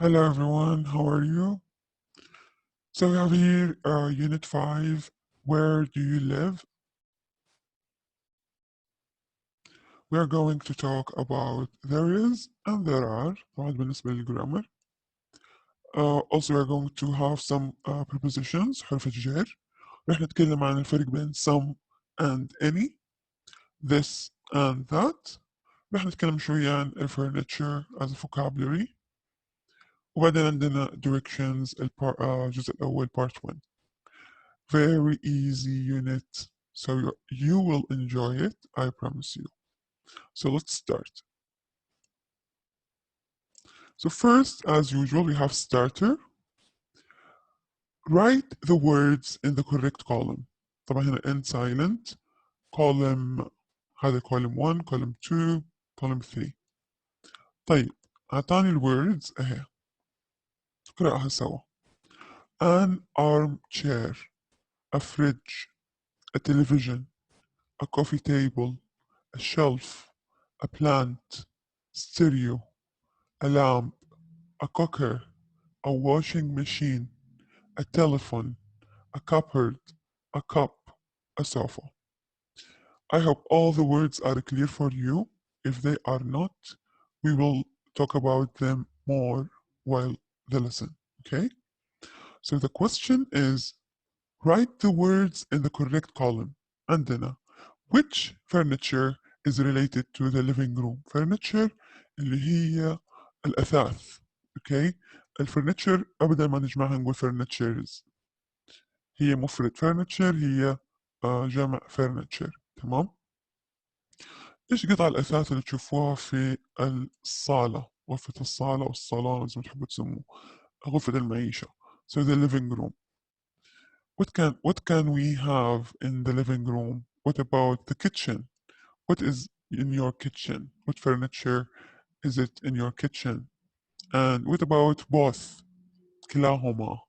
Hello everyone, how are you? So we have here Unit 5, Where do you live? We are going to talk about there is and there are طبعا بالنسبة للجرامر. Also we are going to have some prepositions حرف الجر. رح نتكلم عن الفرق بين some and any, this and that. رح نتكلم شوية عن furniture as a vocabulary. وبعدين عندنا directions الجزء الأول part 1. Very easy unit, so you will enjoy it, I promise you. So let's start. So first, as usual, we have starter. Write the words in the correct column. طبعا هنا end silent. Column هذا column 1, column 2, column 3. طيب أعطاني الwords أهي. نقرأها سوا. An armchair, a fridge, a television, a coffee table, a shelf, a plant, stereo, a lamp, a cooker, a washing machine, a telephone, a cupboard, a cup, a sofa. I hope all the words are clear for you. If they are not, we will talk about them more while the lesson, okay? So the question is, write the words in the correct column. عندنا which furniture is related to the living room. Furniture اللي هي الأثاث. Okay. الفurniture أبدا ما نجمعها نقول furnitures. هي مفرد furniture هي جمع furniture. تمام. إيش قطع الأثاث اللي تشوفوها في الصالة، غرفة الصالة أو الصالون زي ما تحبوا تسموه، غرفة المعيشة. So the living room. What can we have in the living room? What about the kitchen? What is in your kitchen? What furniture is it in your kitchen? And what about both? كلاهما.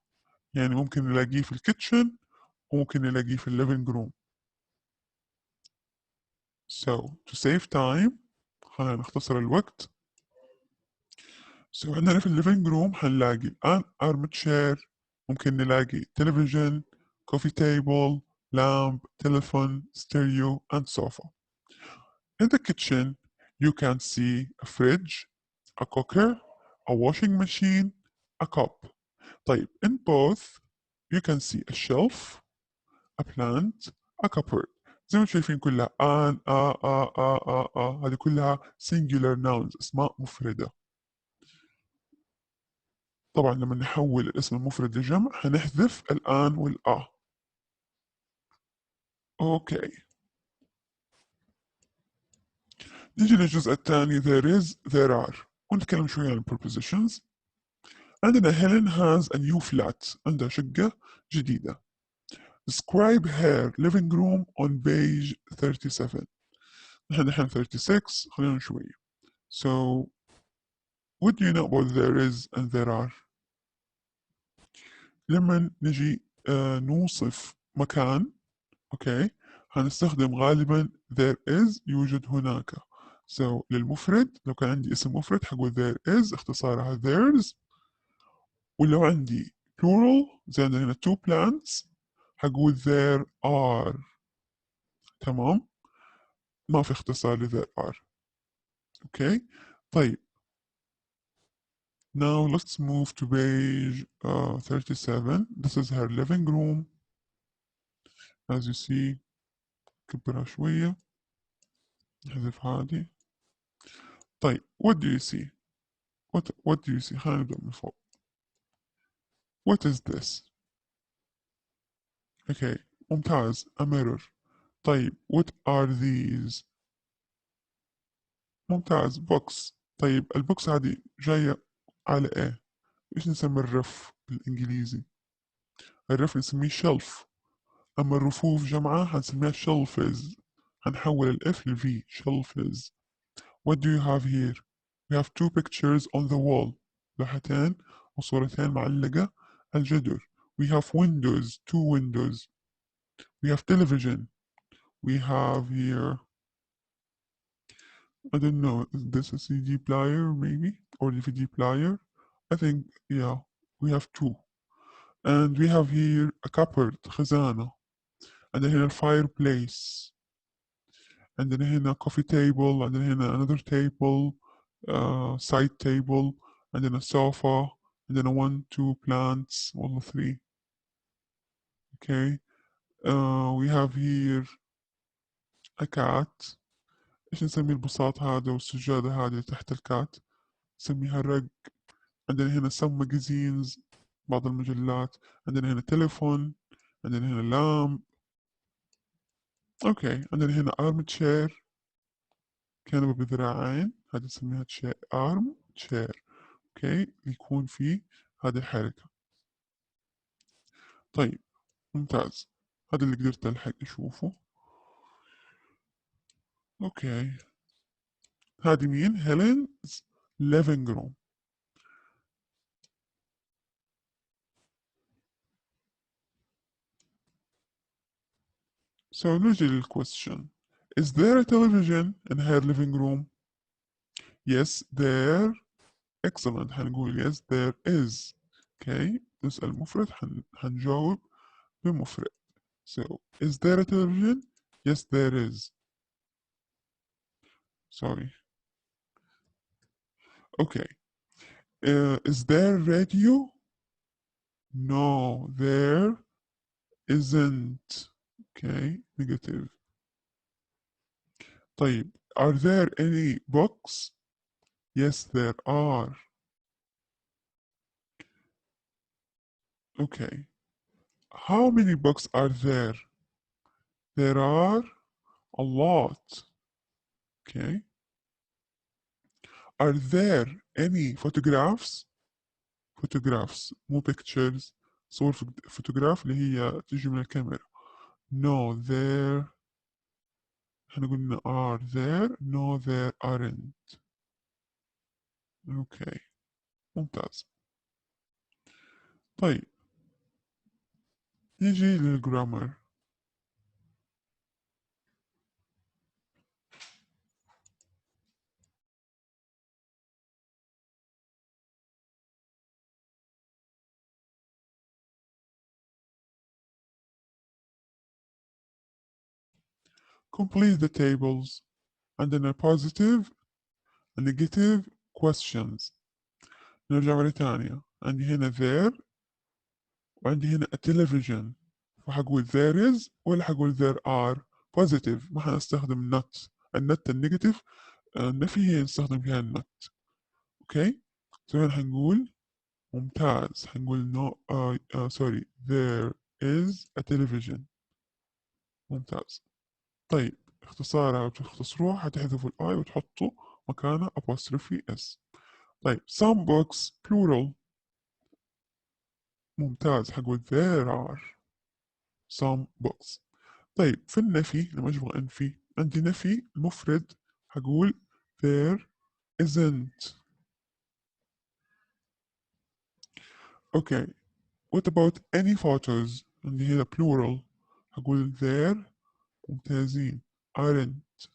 يعني ممكن نلاقيه في الكيتشن وممكن نلاقيه في الليفينج روم. So to save time خلينا نختصر الوقت. So عندنا في الليفينج روم حنلاقي an armchair، ممكن نلاقي television, coffee table, lamp, telephone, stereo and sofa. In the kitchen you can see a fridge, a cooker, a washing machine, a cup. طيب in both you can see a shelf, a plant, a cupboard. زي ما شايفين كلها an هذه كلها singular nouns، اسماء مفردة. طبعا لما نحول الاسم المفرد لجمع هنحذف الآن والآ. اوكي. نيجي للجزء الثاني there is there are ونتكلم شوية عن prepositions. عندنا Helen has a new flat، عندها شقة جديدة. Describe her living room on page 37. نحن الحين 36، خلينا شوية. So what do you know about there is and there are؟ لما نجي نوصف مكان، اوكي، هنستخدم غالبا there is، يوجد هناك. So للمفرد لو كان عندي اسم مفرد حقول there is اختصارها theirs، ولو عندي plural زي عندنا هنا two plants حقول there are. تمام، ما في اختصار ل there are. اوكي. طيب now let's move to page 37. This is her living room as you see. كبرها شوية، نحذف هذه. طيب what do you see؟ what do you see؟ خلينا نبدأ من فوق. What is this؟ okay ممتاز، a mirror. طيب what are these؟ ممتاز، بوكس. طيب البوكس هذه جاية على ايه؟ ايش نسمي الرف بالانجليزي؟ الرف نسميه shelf، اما الرفوف جمعها حنسميها shelves، هنحول الاف للفي shelves. What do you have here؟ We have two pictures on the wall، لوحتين وصورتين معلقة على الجدر. We have windows، two windows. We have television. We have here, I don't know, is this a CD player maybe? Or DVD player? I think, yeah, we have two. And we have here a cupboard, خزانة. عندنا هنا fireplace. عندنا هنا coffee table. عندنا هنا another table, side table. عندنا sofa. عندنا 1 2 plants والله 3. Okay. We have here a cat. ايش نسمي البساط هذا والسجادة هذه تحت الكات؟ نسميها رق. عندنا هنا some magazines، بعض المجلات. عندنا هنا تليفون. عندنا هنا لامب. اوكي. عندنا هنا arm chair، كنبة بذراعين، هذه نسميها arm chair. اوكي، يكون فيه هذه الحركة. طيب، ممتاز. هذا اللي قدرت الحق اشوفه. اوكي. هذه مين؟ هيلين's living room. So نجي للquestion. Is there a television in her living room? Yes, there. Excellent. هنقول yes, there is. Okay. نسأل مفرد هنجاوب بمفرد. So, is there a television? Yes, there is. Sorry. Okay. Is there radio? No, there isn't. Okay. Negative. طيب. Are there any books? Yes, there are. Okay. How many books are there? There are a lot. Okay. Are there any photographs? Photographs مو pictures. صور فوتوغراف اللي هي تجي من الكاميرا. No, there. احنا قلنا are there. No, there aren't. Okay. ممتاز. طيب، نيجي للجرامر. Complete the tables. عندنا positive and negative questions. نرجع مرة تانية. عندي هنا there وعندي هنا a television، فحقول there is ولا حقول there are. positive ما حنستخدم not. النت النيجاتيف النفي هي نستخدم فيها النت. اوكي. هنا حنقول ممتاز. حنقول no sorry there is a television. ممتاز. طيب، اختصارها بتختصروها حتحذفوا الاي وتحطوا مكانها apostrophe s. طيب some books plural. ممتاز. حقول there are some books. طيب، في النفي لما أبغى أنفي عندي نفي مفرد هقول there isn't. Okay. What about any photos؟ عندي هنا plural هقول there. ممتازين. aren't.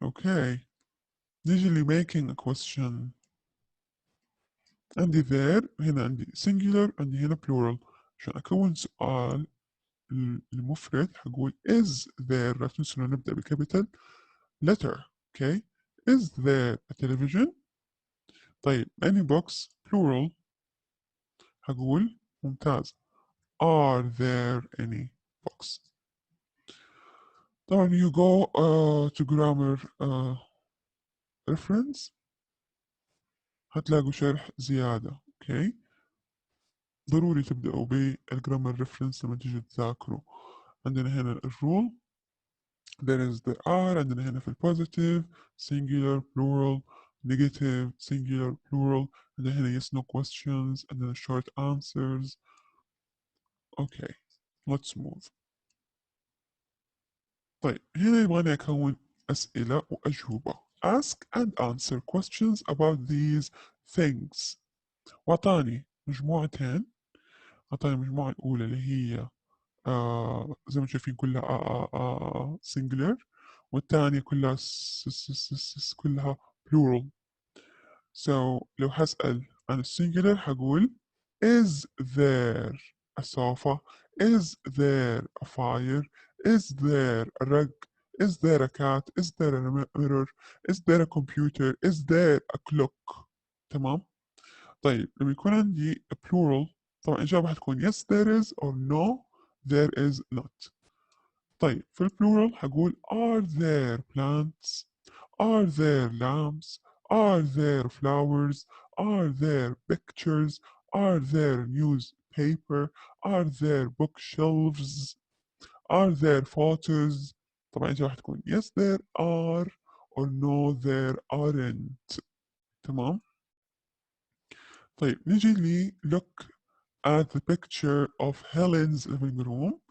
Okay. نيجي ل making a question. عندي there هنا عندي singular عندي هنا plural. عشان أكون سؤال المفرد هقول is there. لا تنسوا نبدأ بكابيتال letter. Okay. Is there a television؟ طيب any books plural هقول ممتاز. Are there any books؟ طبعا you go to grammar reference هتلاقوا شرح زيادة. اوكي. ضروري تبدأوا بالجرامر reference لما تيجي تذاكروا. عندنا هنا الرول there is there are. عندنا هنا في positive singular plural negative singular plural. عندنا هنا yes no questions. عندنا short answers. okay. let's move. طيب، هنا يبغاني أكون أسئلة وأجوبة. ask and answer questions about these things. وأعطاني مجموعتين. أعطاني المجموعة الأولى اللي هي زي ما شايفين كلها singular، والثانية كلها كلها plural. So لو هسأل عن السنجلر هقول is there a sofa, is there a fire, is there a rug, is there a cat, is there a mirror, is there a computer, is there a clock. تمام. طيب لما يكون عندي plural طبعا الإجابة هتكون yes there is or no there is not. طيب في البلورال هقول are there plants, are there lamps, are there flowers, are there pictures, are there newspaper, are there bookshelves, are there photos. طبعا الإجابة هتكون yes there are or no there aren't. تمام. طيب نيجي لي look at the picture of Helen's living room.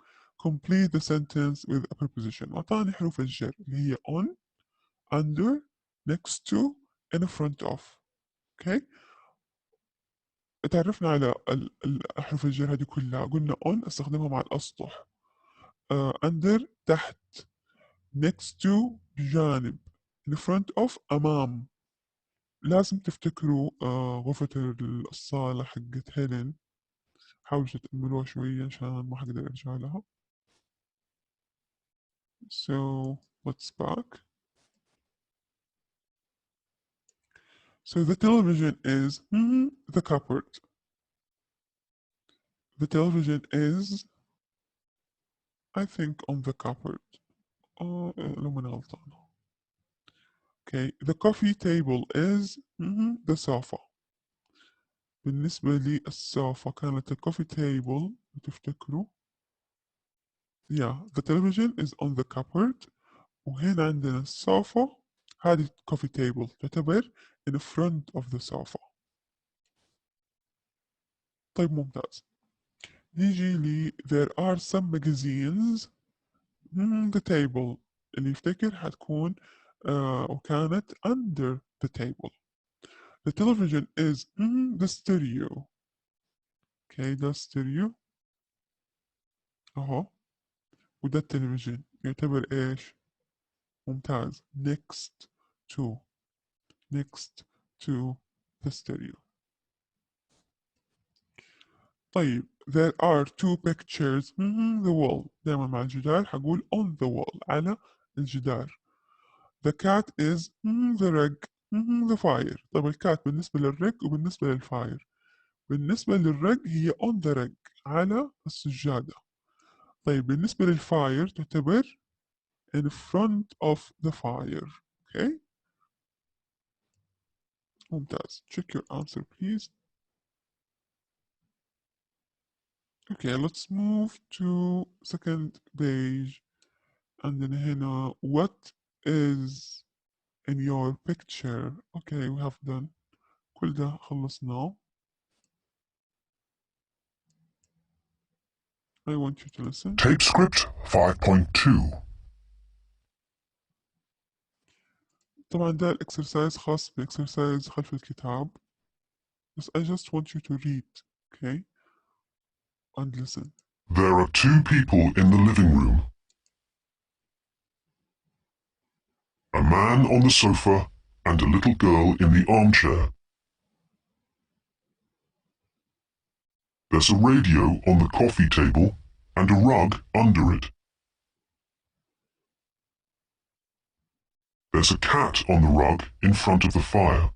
Complete the sentence with a preposition. وأعطاني حروف الجر اللي هي on, under, next to, in front of. Okay. تعرفنا على حروف الجر هذه كلها. قلنا on استخدمها مع الأسطح. under تحت. next to بجانب. in front of أمام. لازم تفتكروا غرفة الصالة حقت هيلين. حاولوا تتأملوها شوية عشان ما حقدر أرجع لها. So let's back. So the television is the cupboard. The television is, I think, on the cupboard. لو أنا غلطان. Okay, the coffee table is the sofa. بالنسبة لي السوفا كانت الكوفي table تفتكروا. Yeah, the television is on the cupboard. وهنا عندنا السوفا هذه coffee table تعتبر in front of the sofa. طيب ممتاز. نيجي لي there are some magazines. the table اللي يفتكر حتكون وكانت under the table. The television is the stereo. Okay, the stereo اهو. وده التلفزيون يعتبر ايش؟ ممتاز. next to the stereo. طيب there are two pictures the wall. دائما مع الجدار حقول on the wall على الجدار. The cat is the rug the fire. طيب الكات بالنسبة للرج وبالنسبة للفاير. بالنسبة للرج هي on the rug على السجادة. طيب بالنسبة للفاير تعتبر in front of the fire. Okay. ممتاز. Check your answer please. Okay, let's move to second page. And then هنا what is in your picture. Okay, we have done. كل ده خلصناه. I want you to listen. Tape script 5.2. طبعا ده الاكسرسايز خاص باكسرسايز خلف الكتاب. But I just want you to read, okay? And listen. There are two people in the living room. A man on the sofa and a little girl in the armchair. There's a radio on the coffee table and a rug under it. There's a cat on the rug in front of the fire.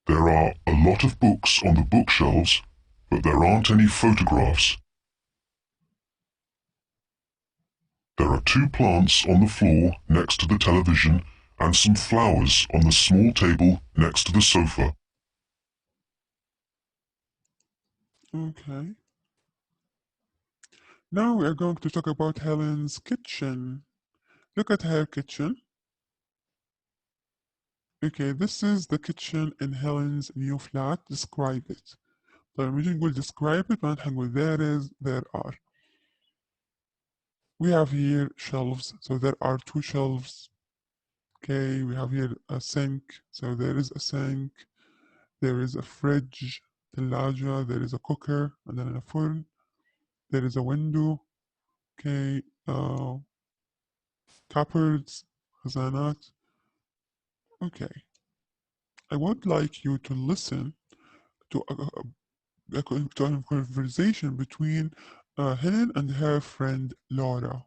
There are a lot of books on the bookshelves, but there aren't any photographs. There are two plants on the floor next to the television and some flowers on the small table next to the sofa. Okay. Now we are going to talk about Helen's kitchen. Look at her kitchen. Okay, this is the kitchen in Helen's new flat. Describe it. طيب نيجي نقول describe it بعدين حنقول there is, there are. We have here shelves, so there are two shelves. Okay, we have here a sink, so there is a sink. There is a fridge, ثلاجة, there is a cooker, and then a فرن. There is a window. Okay, cupboards, خزانات. Okay. I would like you to listen to a conversation between Helen and her friend Laura.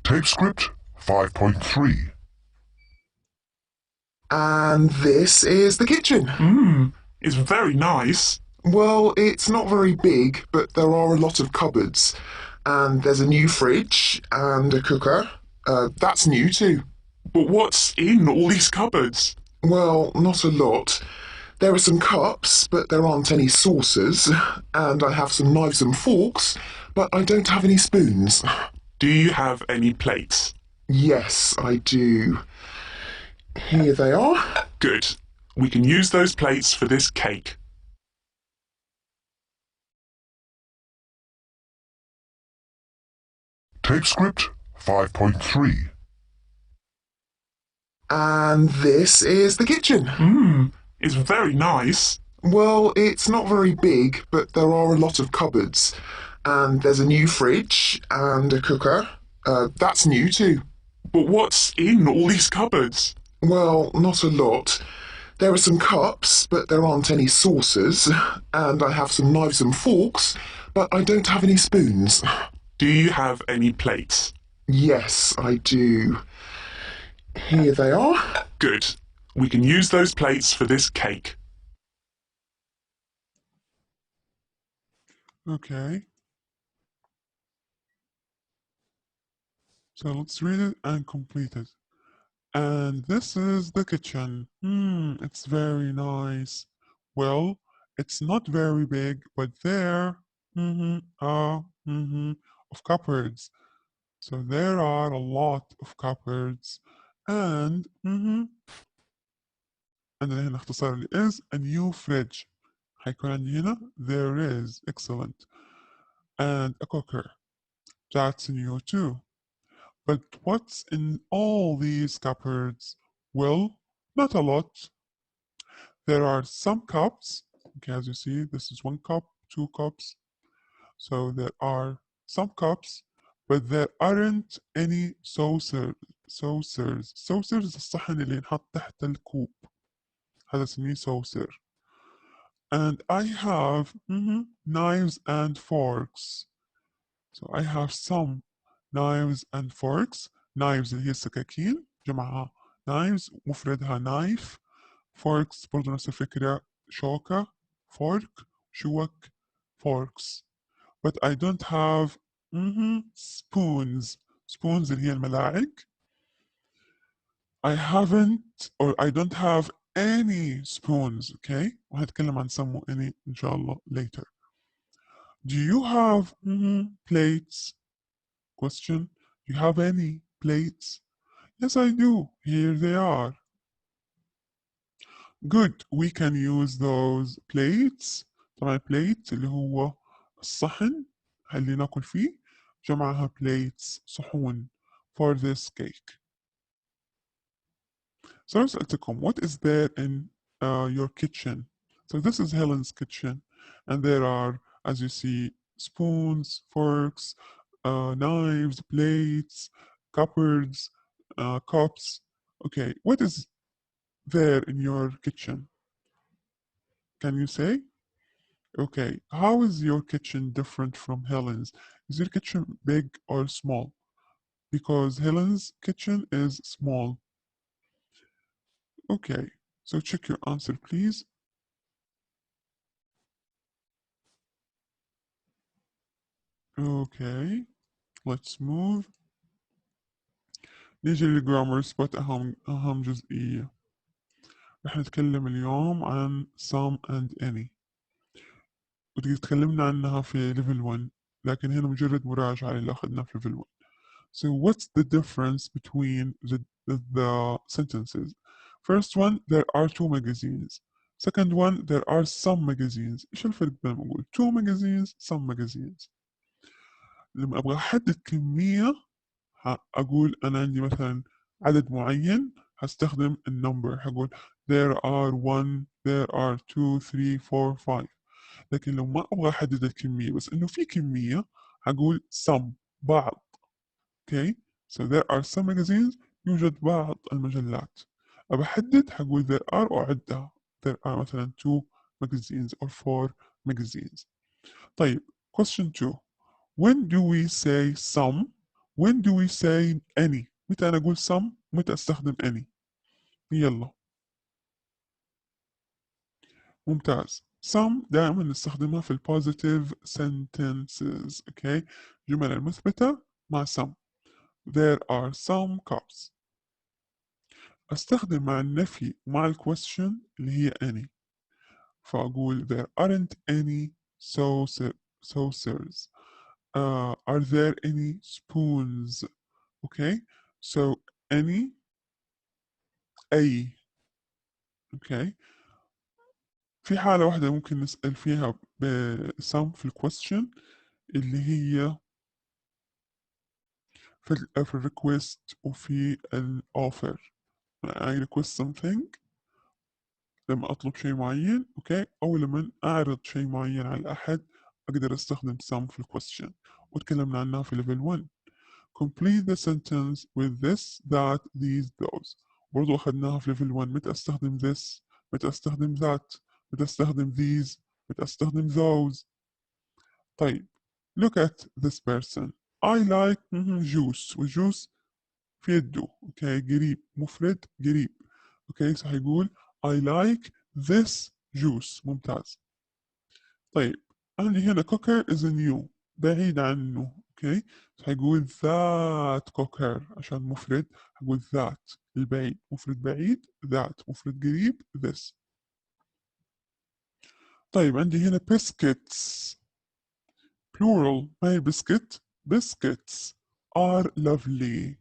Tape script 5.3. And this is the kitchen. It's very nice. Well, it's not very big, but there are a lot of cupboards. And there's a new fridge and a cooker. That's new too. But what's in all these cupboards? Well, not a lot. There are some cups, but there aren't any saucers. And I have some knives and forks, but I don't have any spoons. Do you have any plates? Yes, I do. Here they are. Good. We can use those plates for this cake. Tape script 5.3. And this is the kitchen. It's very nice. Well, it's not very big, but there are a lot of cupboards. And there's a new fridge and a cooker. That's new too. But what's in all these cupboards? Well, not a lot. There are some cups, but there aren't any saucers. And I have some knives and forks, but I don't have any spoons. Do you have any plates? Yes, I do. Here they are. Good. We can use those plates for this cake. Okay. So let's read it and complete it. And this is the kitchen. It's very nice. Well, it's not very big, but there are of cupboards. So there are a lot of cupboards and عندنا هنا اختصار ل is a new fridge. هيكون عندي هنا there is. Excellent. And a cooker. That's new too. But what's in all these cupboards? Well, not a lot. There are some cups. Okay, as you see, this is 1 cup, 2 cups. So there are some cups, but there aren't any saucers. Saucers الصحن اللي ينحط تحت الكوب. هذا اسميه saucer. And I have knives and forks. So I have some knives and forks. Knives اللي هي السكاكين جمعها knives مفردها knife. Forks برضو نفس الفكرة شوكة fork شوك forks. But I don't have spoons. Spoons اللي هي الملاعق. I haven't or I don't have any spoons. Okay. وهنتكلم عن some و any إن شاء الله later. Do you have plates? Question. Do you have any plates? Yes, I do. Here they are. Good. We can use those plates. طبعا plates اللي هو الصحن اللي ناكل فيه جمعها plates صحون for this cake. So لو سألتكم what is there in your kitchen? So this is Helen's kitchen and there are, as you see, spoons, forks, knives, plates, cupboards, cups. Okay, what is there in your kitchen? Can you say? Okay, how is your kitchen different from Helen's? Is your kitchen big or small? Because Helen's kitchen is small. Okay, so check your answer, please. Okay, let's move. نيجي للجرامر سبوت أهم جزئية. رح نتكلم اليوم عن some and any. وتكلمنا عنها في level 1 لكن هنا مجرد مراجعة اللي أخذناه في level 1. So what's the difference between the sentences? First one, there are 2 magazines. Second one, there are some magazines. إيش الفرق بين ما أقول 2 magazines, some magazines؟ لما أبغى أحدد كمية أقول أنا عندي مثلا عدد معين هستخدم النمبر هقول there are 1 there are 2 3 4 5 لكن لو ما أبغى أحدد الكمية بس إنه في كمية هقول some بعض. Okay, so there are some magazines يوجد بعض المجلات. أبحدد حقول there are وأعدها. there are مثلا 2 magazines or 4 magazines. طيب question 2 when do we say some when do we say any متى أنا أقول some متى أستخدم any يلا ممتاز some دائما نستخدمها في ال positive sentences okay جمل المثبتة مع some there are some cups أستخدم مع النفي مع ال question اللي هي any فأقول there aren't any saucers are there any spoons okay so any أي okay في حالة واحدة ممكن نسأل فيها some في ال question اللي هي في ال request وفي ال offer I request something لما أطلب شيء معين أوكي أو لما أعرض شيء معين على أحد أقدر أستخدم some في ال question وتكلمنا عنها في level 1 complete the sentence with this that these those برضو أخذناها في level 1 متى أستخدم this متى أستخدم that متى أستخدم these متى أستخدم those طيب look at this person I like juice والجوس في يده اوكي قريب مفرد قريب اوكي هيقول I like this juice ممتاز طيب عندي هنا cooker is a new بعيد عنه اوكي هيقول that cooker عشان مفرد هقول that البعيد مفرد بعيد that مفرد قريب this طيب عندي هنا biscuits plural ما هي biscuit biscuits are lovely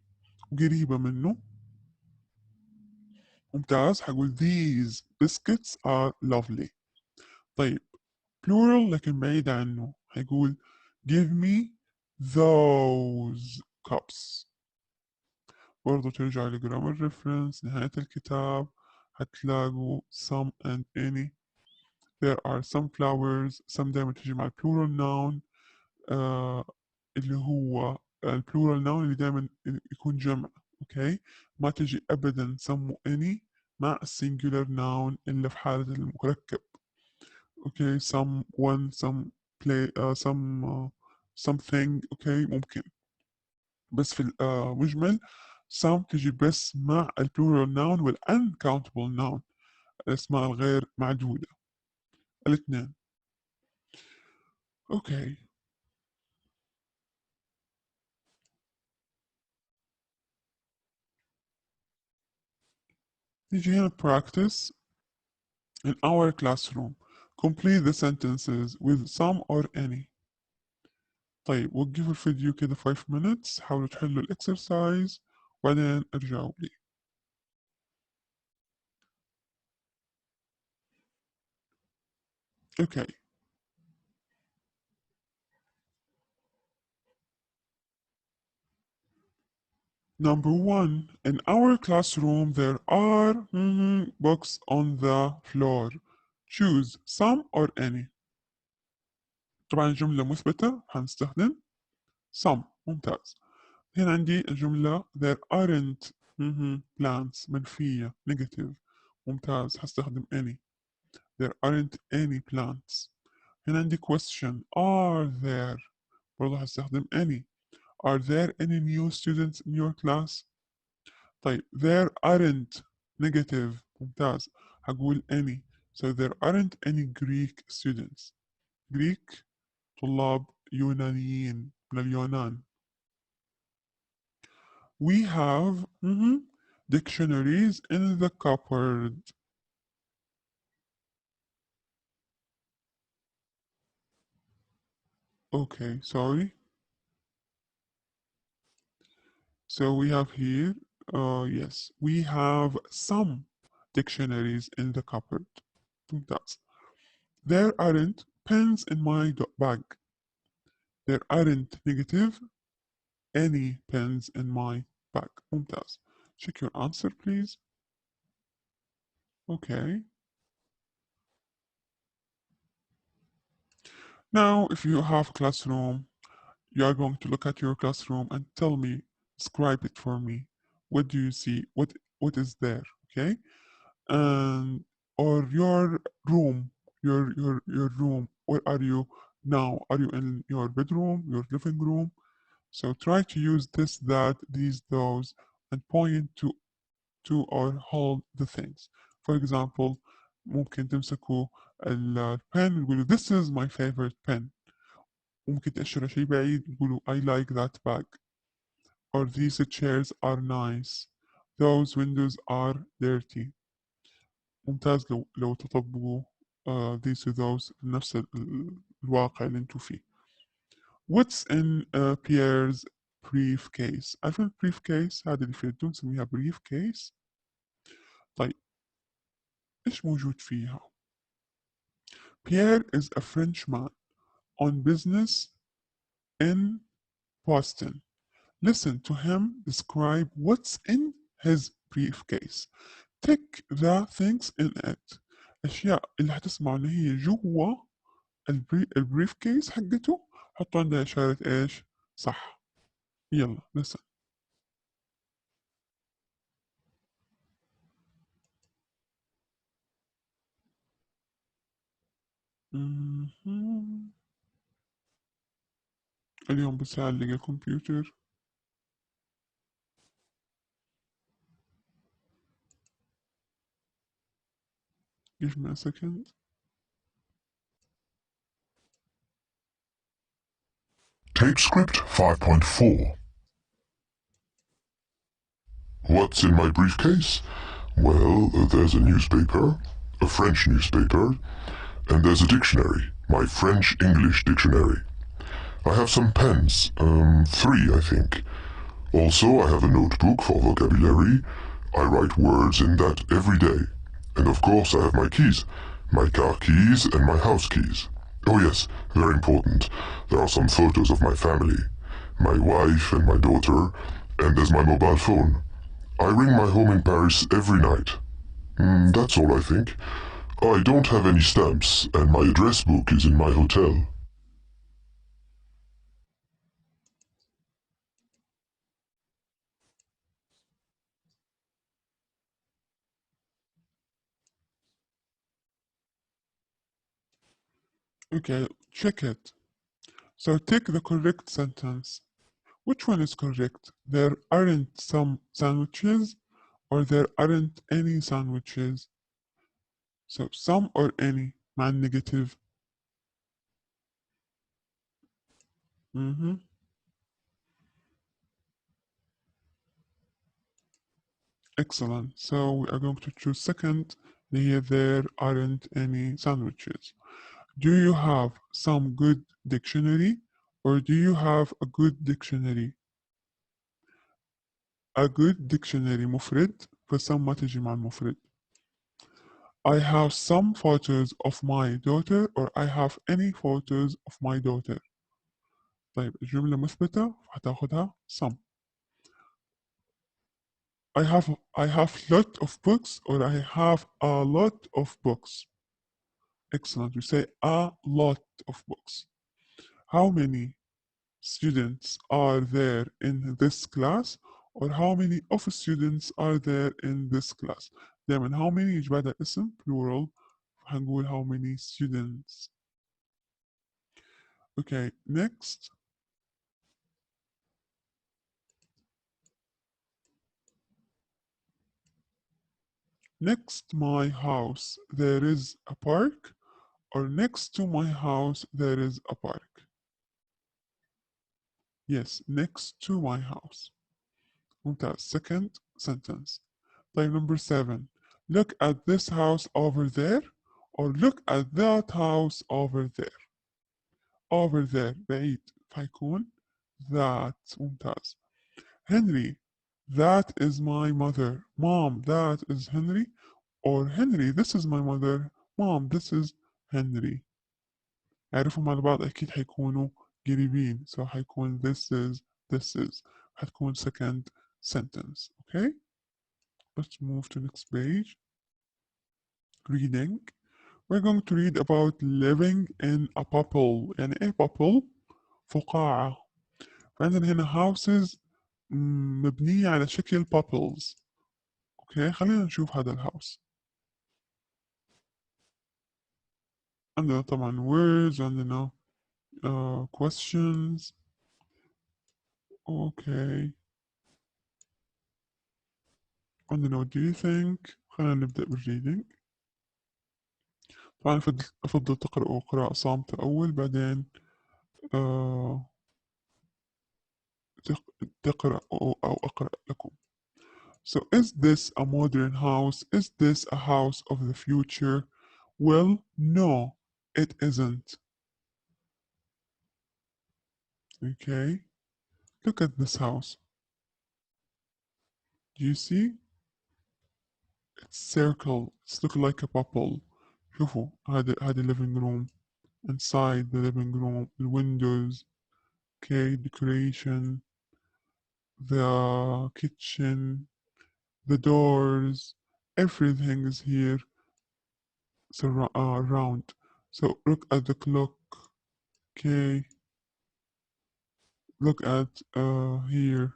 قريبة منه ممتاز هقول these biscuits are lovely طيب plural لكن بعيد عنه هيقول give me those cups برضو ترجع لجرامر reference نهاية الكتاب هتلاقوا some and any there are some flowers some دايما تجي مع plural noun اللي هو البلورال noun اللي دايما يكون جمع اوكي ما تجي ابدا some any مع السنجولار noun الا في حالة المركب اوكي someone some play something اوكي ممكن بس في المجمل some تجي بس مع البلورال noun والuncountable noun الاسماء الغير معدودة الاثنين اوكي نيجي هنا practice in our classroom complete the sentences with some or any طيب وقفوا الفيديو كده 5 minutes حاولوا تحلوا الإكسرسايز وبعدين ارجعوا لي okay number 1 in our classroom there are books on the floor choose some or any طبعا جملة مثبتة هنستخدم some ممتاز هنا عندي الجملة there aren't plants منفية negative ممتاز هستخدم any there aren't any plants هنا عندي question are there برضه هستخدم any are there any new students in your class طيب there aren't negative ممتاز هقول any so there aren't any Greek students Greek طلاب يونانيين من اليونان we have dictionaries in the cupboard okay sorry so we have here yes we have some dictionaries in the cupboard ممتاز there aren't pens in my bag there aren't negative any pens in my bag ممتاز check your answer please okay now if you have classroom you are going to look at your classroom and tell me describe it for me what do you see, what is there, okay? And or your room, your room, where are you now? Are you in your bedroom, your living room? So try to use this, that, these, those, and point to or hold the things. For example, ممكن تمسكوا البن تقولوا this is my favorite pen. ممكن تأشروا شيء بعيد تقولوا I like that bag. Or these chairs are nice. Those windows are dirty. ممتاز لو تطبقوا these to those في نفس الواقع اللي انتوا فيه. What's in Pierre's briefcase؟ عارفين briefcase هذا اللي في اليدون نسميها briefcase. طيب إيش موجود فيها؟ Pierre is a Frenchman on business in Boston. Listen to him describe what's in his briefcase. Tick the things in it. الأشياء اللي هتسمعوا إن هي جوا البريف كيس حقته حطوا عندها إشارة إيش؟ صح. يلا listen. اليوم بس أعلق الكمبيوتر. Give me a second. Tape script 5.4. What's in my briefcase? Well, there's a newspaper, a French newspaper, and there's a dictionary, my French-English dictionary. I have some pens, 3 I think. Also, I have a notebook for vocabulary. I write words in that every day. And of course, I have my keys, my car keys and my house keys. Oh yes, very important. There are some photos of my family, my wife and my daughter, and there's my mobile phone. I ring my home in Paris every night. That's all I think. I don't have any stamps, and my address book is in my hotel. Okay, check it. So take the correct sentence. Which one is correct? There aren't some sandwiches or there aren't any sandwiches. So some or any مع negative. Excellent. So we are going to choose second. Here there aren't any sandwiches. Do you have some good dictionary or do you have a good dictionary? A good dictionary مفرد فسم ما تجي مع المفرد. I have some photos of my daughter or I have any photos of my daughter. طيب الجملة مثبتة هتاخدها some. I have lot of books or I have a lot of books. Excellent. You say a lot of books. How many students are there in this class or how many of students are there in this class. دايما how many يجي بعدها اسم plural هنقول how many students. Okay, next. Next my house there is a park or next to my house there is a park. Yes, next to my house. ممتاز. Second sentence. طيب number 7. Look at this house over there or look at that house over there. Over there بعيد فيكون that. ممتاز. Henry, that is my mother. Mom, that is Henry. Or Henry, this is my mother. Mom, this is Henry. عرفوا على بعض أكيد حيكونوا قريبين. So حيكون this is. حتكون second sentence. Okay? Let's move to next page. Reading. We're going to read about living in a bubble. يعني إيه bubble؟ فقاعة. فعندنا هنا houses مبنية على شكل bubbles. اوكي، خلينا نشوف هذا الهاوس. عندنا طبعا words، عندنا questions. اوكي، عندنا what do you think. خلينا نبدأ بالreading. طبعا أفضل تقرأوا قراءة صامتة أول، بعدين آه تقرأ أو أقرأ لكم. So is this a modern house? Is this a house of the future? Well, no, it isn't. Okay, look at this house. Do you see? It's circle. It's looking like a bubble. شوفوا هذا living room. Inside the living room, the windows. Okay, decoration, the kitchen, the doors, everything is here around. So look at the clock. Okay, look at here.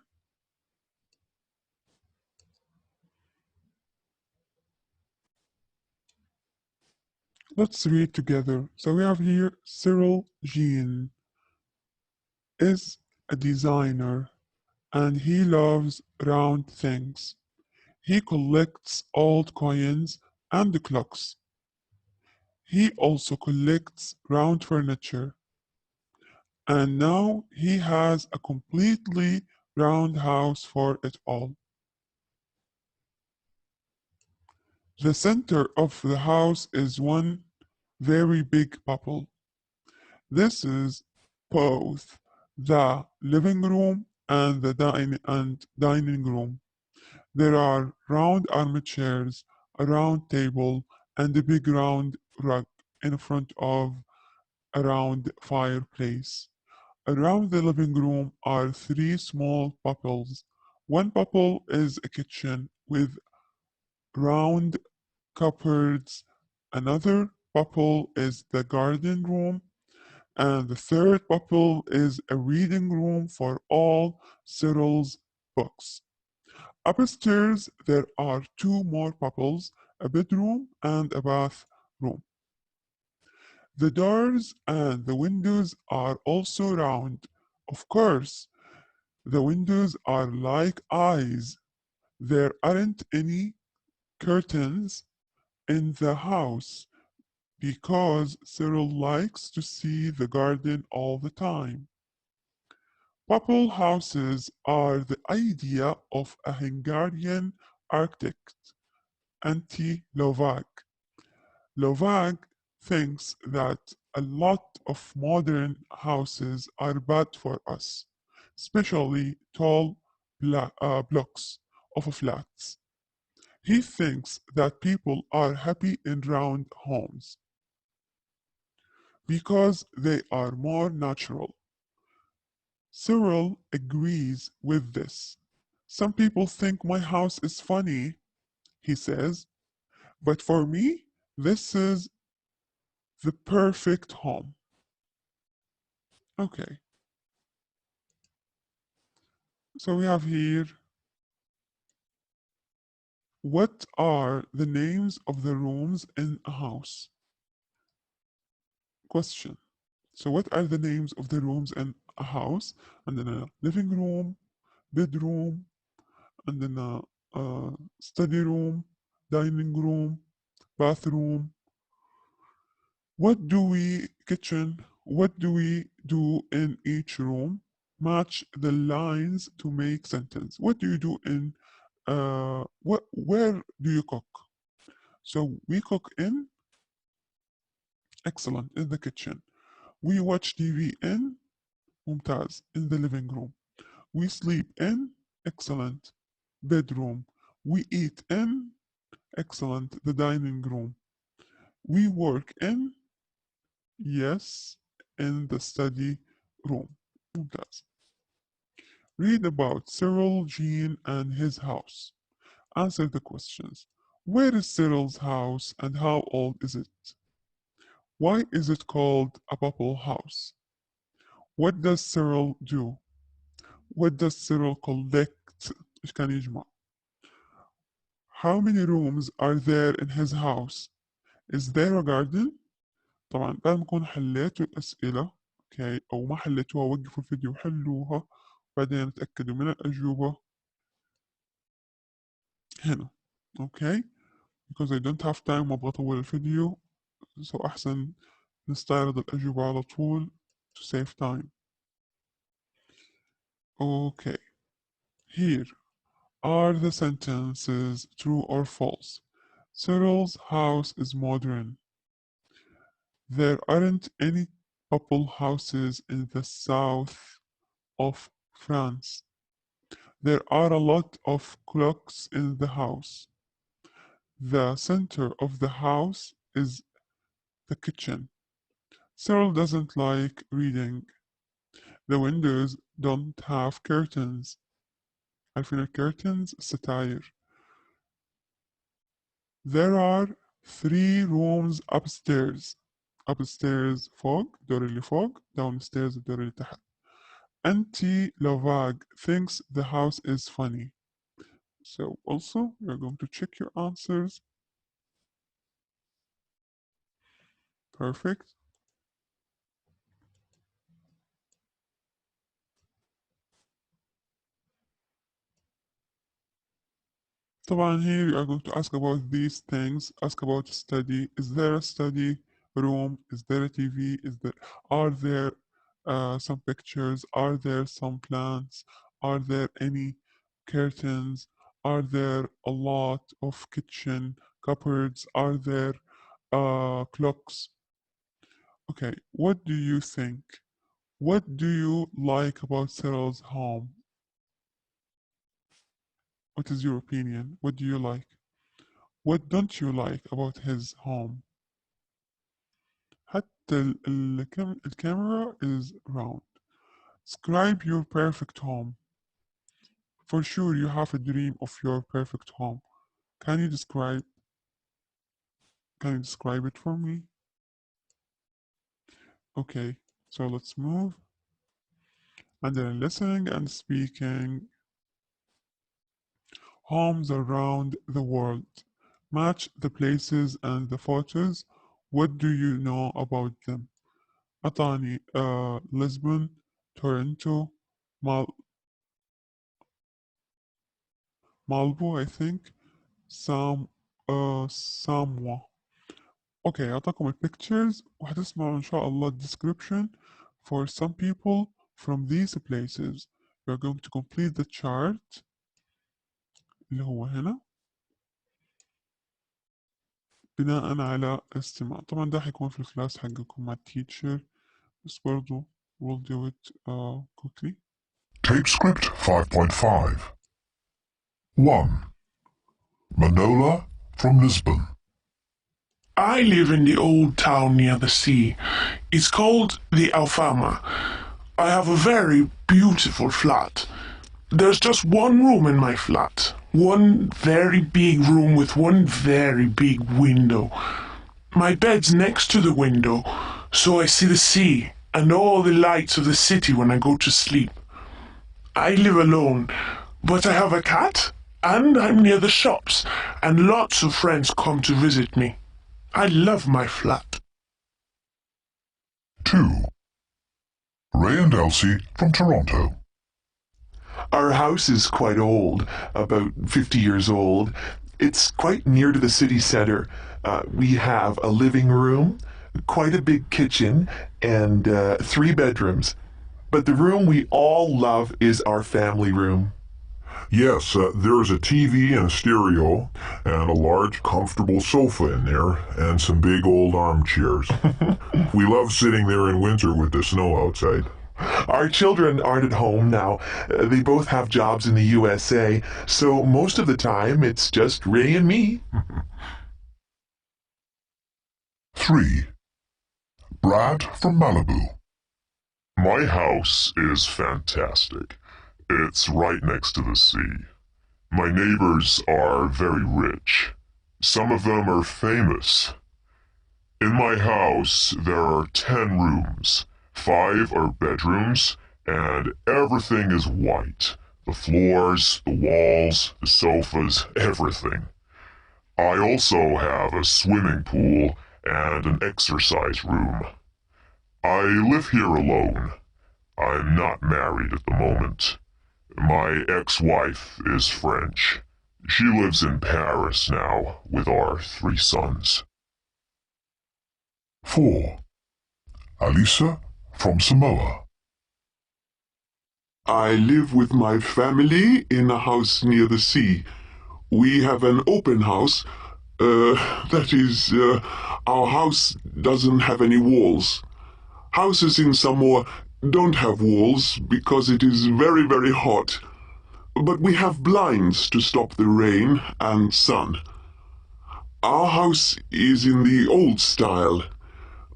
Let's read together. So we have here Cyril Jean is a designer and he loves round things. He collects old coins and clocks. He also collects round furniture. And now he has a completely round house for it all. The center of the house is one very big bubble. This is both the living room and the dining room. There are round armchairs, a round table, and a big round rug in front of a round fireplace. Around the living room are three small bubbles. One bubble is a kitchen with round cupboards. Another bubble is the garden room. And the third bubble is a reading room for all Cyril's books. Upstairs, there are two more bubbles, a bedroom and a bathroom. The doors and the windows are also round. Of course, the windows are like eyes. There aren't any curtains in the house because Cyril likes to see the garden all the time. Bubble houses are the idea of a Hungarian architect, Antti Lovag. Lovag thinks that a lot of modern houses are bad for us, especially tall blocks of flats. He thinks that people are happy in round homes because they are more natural. Cyril agrees with this. Some people think my house is funny, he says, but for me, this is the perfect home. Okay, so we have here, what are the names of the rooms in a house? Question. So what are the names of the rooms in a house? And then a living room, bedroom, and then a study room, dining room, bathroom. What do we do in each room? Match the lines to make sentence. What do you do in where do you cook? So we cook in, excellent, in the kitchen. We watch TV in, ممتاز, in the living room. We sleep in, excellent, bedroom. We eat in, excellent, the dining room. We work in, yes, in the study room. ممتاز. Read about Cyril, Jean, and his house. Answer the questions. Where is Cyril's house and how old is it? Why is it called a bubble house? What does Cyril do? What does Cyril collect? إيش كان يجمع؟ How many rooms are there in his house? Is there a garden? طبعا بعد ما تكون حليتوا الأسئلة أوكي أو ما حليتوها وقفوا الفيديو وحلوها بعدين تأكدوا من الأجوبة هنا أوكي because I don't have time وأبغى أطول الفيديو so أحسن نستعرض الأجوبة على طول to save time. Okay, here are the sentences true or false. Cyril's house is modern. There aren't any couple houses in the south of France. There are a lot of clocks in the house. The center of the house is the kitchen. Cyril doesn't like reading. The windows don't have curtains. عارفين الكيرتنز ستاير. There are 3 rooms upstairs. Upstairs فوق الدور اللي فوق downstairs الدور اللي تحت. Auntie Lavag thinks the house is funny. So also you're going to check your answers. Perfect. طبعا here you are going to ask about these things. Ask about study. Is there a study room? Is there a TV? Are there some pictures? Are there some plants? Are there any curtains? Are there a lot of kitchen cupboards? Are there clocks? Okay, what do you think? What do you like about Cyril's home? What is your opinion? What do you like? What don't you like about his home? حتى الكاميرا is round. Describe your perfect home. For sure you have a dream of your perfect home. Can you describe it for me? Okay, so let's move. And then listening and speaking. Homes around the world. Match the places and the photos. What do you know about them? أعطاني Lisbon, Toronto, Malbo I think, Samoa. Okay, أعطاكم البيكتشرز وحتسمعوا إن شاء الله description for some people from these places. We're going to complete the chart اللي هو هنا بناء على استماع. طبعا ده حيكون في الكلاس حقكم مع التيتشر بس برضو we'll do it quickly. Tape script 5.5. 1. Manola from Lisbon. I live in the old town near the sea. It's called the Alfama. I have a very beautiful flat. There's just one room in my flat. One very big room with one very big window. My bed's next to the window, so I see the sea and all the lights of the city when I go to sleep. I live alone, but I have a cat, and I'm near the shops, and lots of friends come to visit me. I love my flat. 2. Ray and Elsie from Toronto. Our house is quite old, about 50 years old. It's quite near to the city center. We have a living room, quite a big kitchen, and 3 bedrooms. But the room we all love is our family room. Yes, there's a TV and a stereo, and a large, comfortable sofa in there, and some big old armchairs. We love sitting there in winter with the snow outside. Our children aren't at home now. They both have jobs in the USA, so most of the time it's just Ray and me. 3. Brad from Malibu. My house is fantastic. It's right next to the sea. My neighbors are very rich. Some of them are famous. In my house, there are 10 rooms. 5 are bedrooms, and everything is white. The floors, the walls, the sofas, everything. I also have a swimming pool and an exercise room. I live here alone. I'm not married at the moment. My ex-wife is French. She lives in Paris now with our 3 sons. 4. Alisa from Samoa. I live with my family in a house near the sea. We have an open house. Our house doesn't have any walls. Houses in Samoa don't have walls because it is very, very hot. But we have blinds to stop the rain and sun. Our house is in the old style.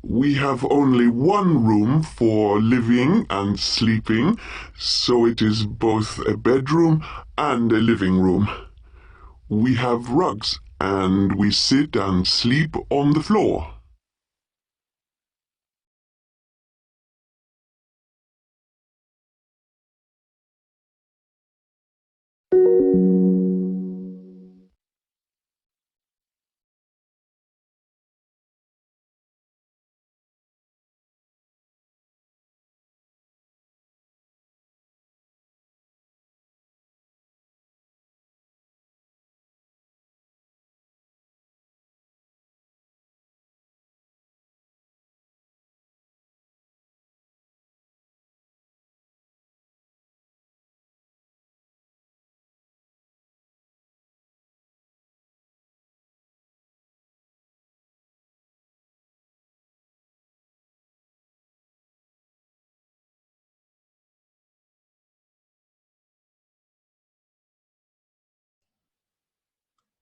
We have only one room for living and sleeping, so it is both a bedroom and a living room. We have rugs, and we sit and sleep on the floor.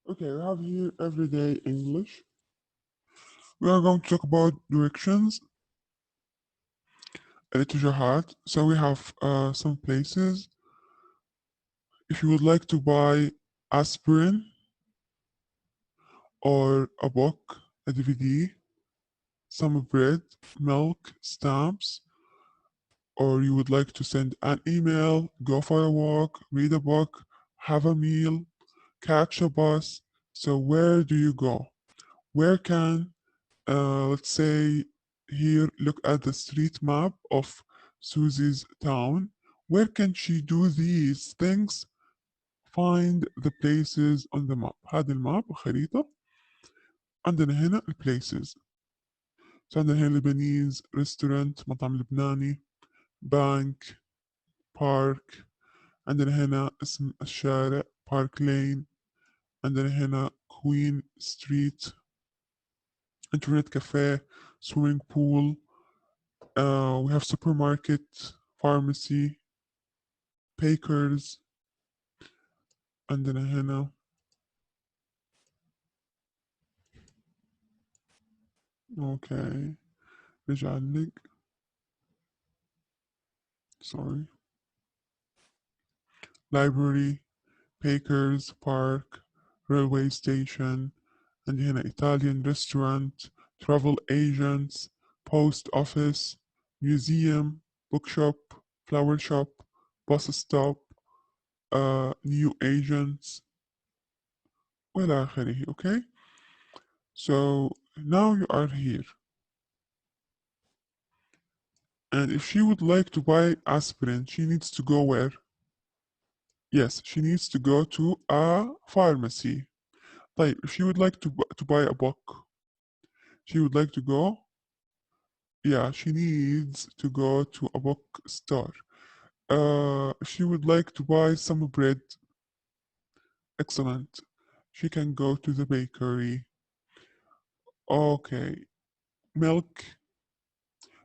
Okay, we have here everyday English. We are going to talk about directions to Jahat. So we have some places. If you would like to buy aspirin or a book, a DVD, some bread, milk, stamps, or you would like to send an email, go for a walk, read a book, have a meal, catch a bus. So where do you go? Where can, let's say here, look at the street map of Susie's town. Where can she do these things? Find the places on the map. هذا الماب خريطة. عندنا هنا البليسز. عندنا هنا لبنيز ريستورانت مطعم لبناني بانك بارك. عندنا هنا اسم الشارع بارك لين. عندنا هنا كوين ستريت انترنت كافيه swimming pool. We have supermarket, pharmacy, bakers. عندنا هنا اوكي رجع لك sorry library, bakers, park, railway station. عندي هنا Italian restaurant, travel agents, post office, museum, bookshop, flower shop, bus stop, new agents وإلى آخره. Okay, so now you are here, and if she would like to buy aspirin, she needs to go where? Yes, she needs to go to a pharmacy. طيب, if she would like to buy a book, she would like to go, yeah, she needs to go to a bookstore. If she would like to buy some bread, excellent, she can go to the bakery. Okay, milk,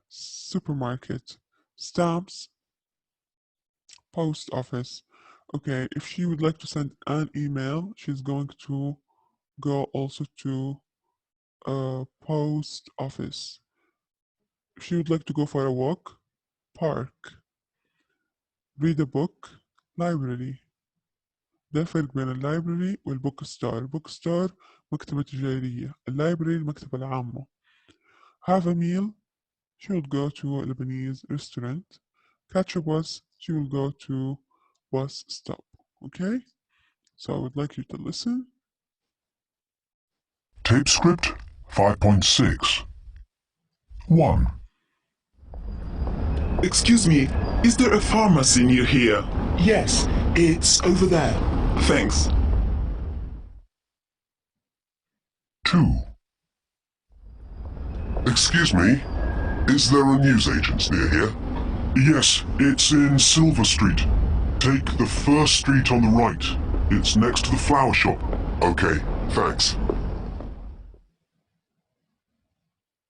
supermarket, stamps, post office. Okay, if she would like to send an email, she's going to go also to post office. If she would like to go for a walk, park. read a book, library. ده الفرق بين اللايبرري والبوك ستور. البوك ستور مكتبة تجارية، اللايبرري المكتبة العامة. have a meal, she would go to a Lebanese restaurant. catch a bus, she will go to bus stop. Okay? So I would like you to listen. Tape script 5.6. 1. Excuse me, is there a pharmacy near here? Yes, it's over there. Thanks. 2. Excuse me, is there a newsagent near here? Yes, it's in Silver Street. Take the first street on the right. It's next to the flower shop. Okay, thanks.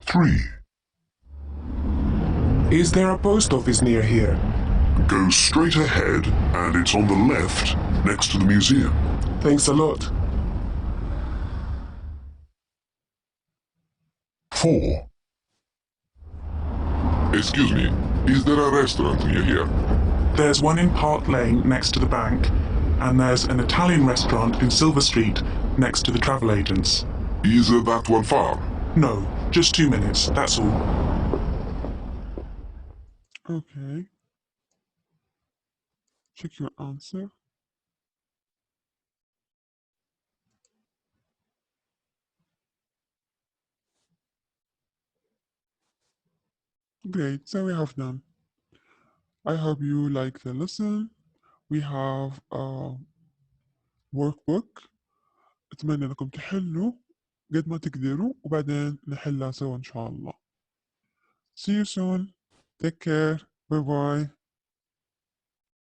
3. Is there a post office near here? Go straight ahead and it's on the left next to the museum. Thanks a lot. 4. Excuse me, is there a restaurant near here? There's one in Park Lane next to the bank, and there's an Italian restaurant in Silver Street next to the travel agents. Is that one far? No, just 2 minutes, that's all. Okay. Check your answer. Great, so we have done. I hope you like the lesson. We have a workbook. أتمنى أنكم تحلوا قد ما تقدروا وبعدين نحلها سوا إن شاء الله. See you soon. Take care. Bye bye.